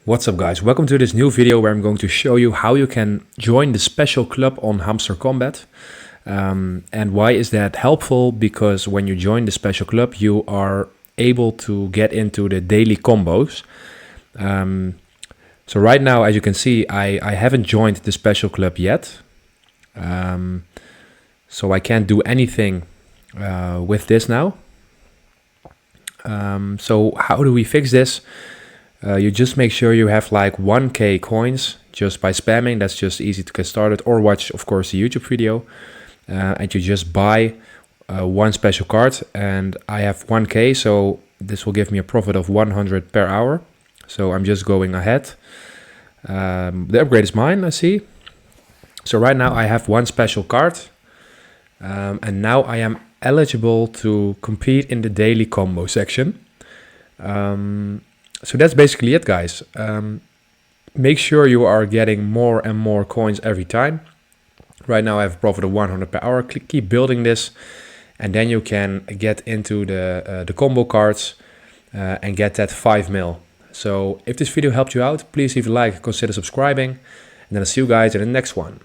What's up guys, welcome to this new video where I'm going to show you how you can join the special club on Hamster Kombat. And why is that helpful? Because when you join the special club you are able to get into the daily combos. So right now, as you can see, I haven't joined the special club yet. So I can't do anything with this now. So how do we fix this? You just make sure you have like 1k coins just by spamming. That's just easy to get started, or watch of course the YouTube video, and you just buy one special card. And I have 1k, so this will give me a profit of 100 per hour. So I'm just going ahead. The upgrade is mine, I see. So right now I have one special card, and now I am eligible to compete in the daily combo section. So that's basically it, guys. Make sure you are getting more and more coins every time. Right now I have a profit of 100 per hour. Keep building this, and then you can get into the combo cards and get that 5 mil. So if this video helped you out, please leave a like, consider subscribing, and then I'll see you guys in the next one.